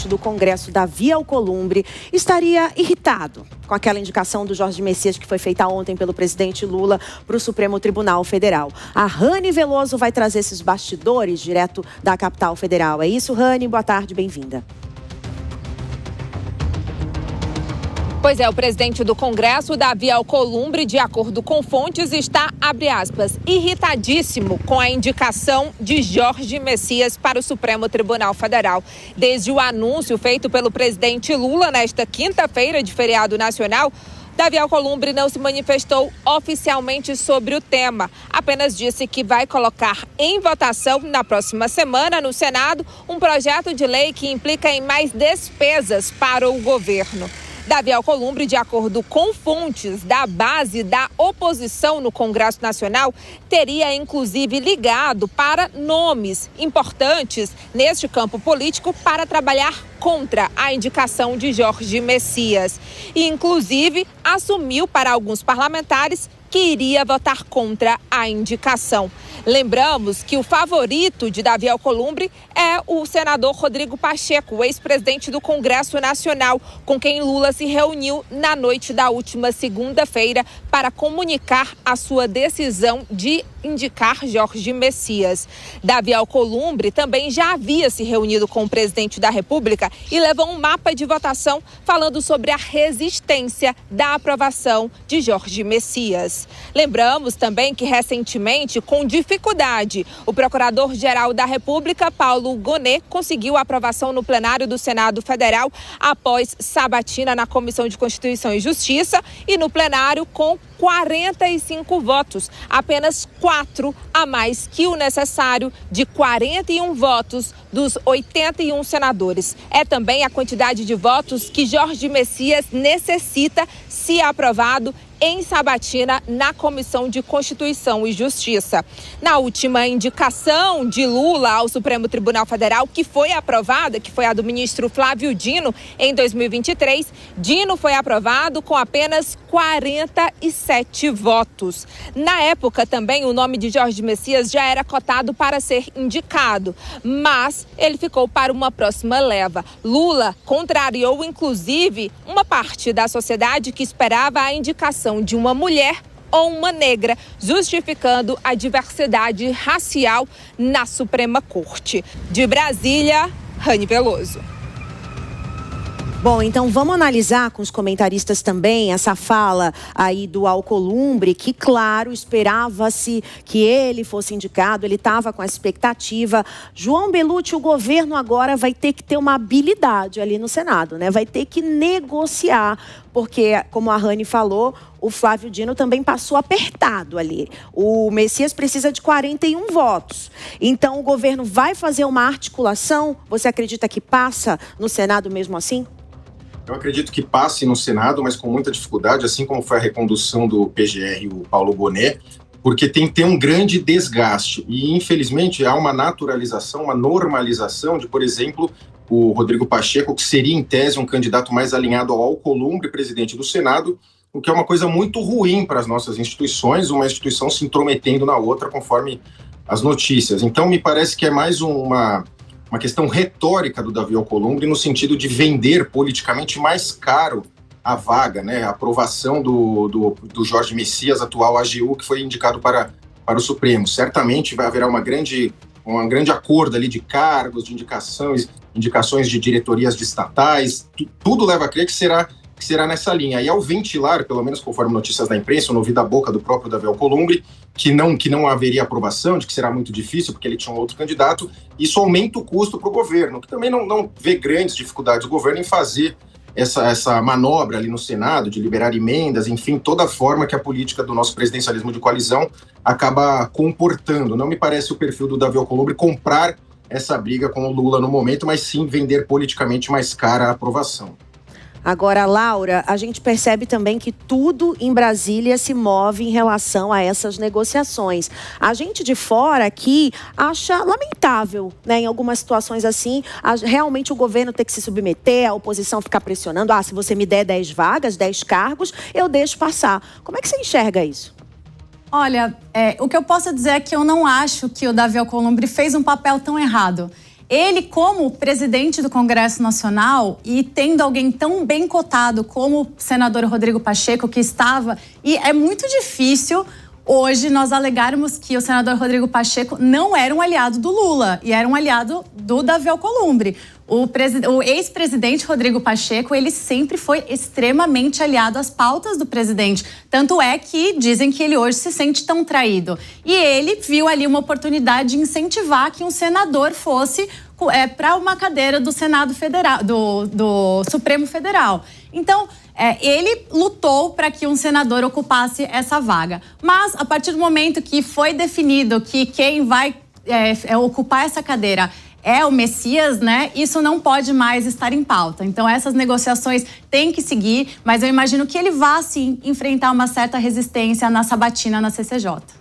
presidente do Congresso, Davi Alcolumbre, estaria irritado com aquela indicação do Jorge Messias que foi feita ontem pelo presidente Lula para o Supremo Tribunal Federal. A Rani Veloso vai trazer esses bastidores direto da capital federal. É isso, Rani? Boa tarde, bem-vinda. Pois é, o presidente do Congresso, Davi Alcolumbre, de acordo com fontes, está, abre aspas, irritadíssimo com a indicação de Jorge Messias para o Supremo Tribunal Federal. Desde o anúncio feito pelo presidente Lula nesta quinta-feira de feriado nacional, Davi Alcolumbre não se manifestou oficialmente sobre o tema. Apenas disse que vai colocar em votação na próxima semana no Senado um projeto de lei que implica em mais despesas para o governo. Davi Alcolumbre, de acordo com fontes da base da oposição no Congresso Nacional, teria inclusive ligado para nomes importantes neste campo político para trabalhar contra a indicação de Jorge Messias. E, inclusive, assumiu para alguns parlamentares que iria votar contra a indicação. Lembramos que o favorito de Davi Alcolumbre é o senador Rodrigo Pacheco, ex-presidente do Congresso Nacional, com quem Lula se reuniu na noite da última segunda-feira para comunicar a sua decisão de indicar Jorge Messias. Davi Alcolumbre também já havia se reunido com o presidente da República e levou um mapa de votação falando sobre a resistência da aprovação de Jorge Messias. Lembramos também que recentemente, com dificuldade, o Procurador-Geral da República, Paulo Gonet, conseguiu a aprovação no plenário do Senado Federal após sabatina na Comissão de Constituição e Justiça e no plenário com 45 votos, apenas 4 a mais que o necessário de 41 votos dos 81 senadores. É também a quantidade de votos que Jorge Messias necessita, se aprovado, em sabatina na Comissão de Constituição e Justiça. Na última indicação de Lula ao Supremo Tribunal Federal, que foi aprovada, que foi a do ministro Flávio Dino, em 2023, Dino foi aprovado com apenas 47 votos. Na época também o nome de Jorge Messias já era cotado para ser indicado, mas ele ficou para uma próxima leva. Lula contrariou inclusive uma parte da sociedade que esperava a indicação de uma mulher ou uma negra, justificando a diversidade racial na Suprema Corte. De Brasília, Rani Veloso. Bom, então vamos analisar com os comentaristas também essa fala aí do Alcolumbre, que, claro, esperava-se que ele fosse indicado, ele estava com essa expectativa. João Belucci, o governo agora vai ter que ter uma habilidade ali no Senado, né? Vai ter que negociar, porque, como a Rani falou, o Flávio Dino também passou apertado ali. O Messias precisa de 41 votos. Então, o governo vai fazer uma articulação? Você acredita que passa no Senado mesmo assim? Eu acredito que passe no Senado, mas com muita dificuldade, assim como foi a recondução do PGR, o Paulo Gonet, porque tem que ter um grande desgaste. E, infelizmente, há uma naturalização, uma normalização de, por exemplo, o Rodrigo Pacheco, que seria, em tese, um candidato mais alinhado ao Alcolumbre, presidente do Senado, o que é uma coisa muito ruim para as nossas instituições, uma instituição se intrometendo na outra conforme as notícias. Então, me parece que é mais uma questão retórica do Davi Alcolumbre no sentido de vender politicamente mais caro a vaga, né, a aprovação do Jorge Messias, atual AGU, que foi indicado para o Supremo. Certamente vai haver um grande acordo ali de cargos, de indicações de diretorias de estatais, tudo leva a crer que será nessa linha. E ao ventilar, pelo menos conforme notícias da imprensa, eu não ouvi da boca do próprio Davi Alcolumbre, que não haveria aprovação, de que será muito difícil, porque ele tinha um outro candidato, isso aumenta o custo para o governo, que também não vê grandes dificuldades do governo em fazer essa manobra ali no Senado, de liberar emendas, enfim, toda a forma que a política do nosso presidencialismo de coalizão acaba comportando. Não me parece o perfil do Davi Alcolumbre comprar essa briga com o Lula no momento, mas sim vender politicamente mais cara a aprovação. Agora, Laura, a gente percebe também que tudo em Brasília se move em relação a essas negociações. A gente de fora aqui acha lamentável, né, em algumas situações assim, realmente o governo ter que se submeter, a oposição ficar pressionando. Se você me der 10 vagas, 10 cargos, eu deixo passar. Como é que você enxerga isso? Olha, o que eu posso dizer é que eu não acho que o Davi Alcolumbre fez um papel tão errado. Ele, como presidente do Congresso Nacional e tendo alguém tão bem cotado como o senador Rodrigo Pacheco, que estava... E é muito difícil hoje nós alegarmos que o senador Rodrigo Pacheco não era um aliado do Lula e era um aliado do Davi Alcolumbre. O ex-presidente Rodrigo Pacheco, ele sempre foi extremamente aliado às pautas do presidente. Tanto é que dizem que ele hoje se sente tão traído. E ele viu ali uma oportunidade de incentivar que um senador fosse para uma cadeira do Senado Federal, do Supremo Federal. Então, ele lutou para que um senador ocupasse essa vaga. Mas, a partir do momento que foi definido que quem vai ocupar essa cadeira é o Messias, né? Isso não pode mais estar em pauta. Então, essas negociações têm que seguir, mas eu imagino que ele vá, sim, enfrentar uma certa resistência na sabatina na CCJ.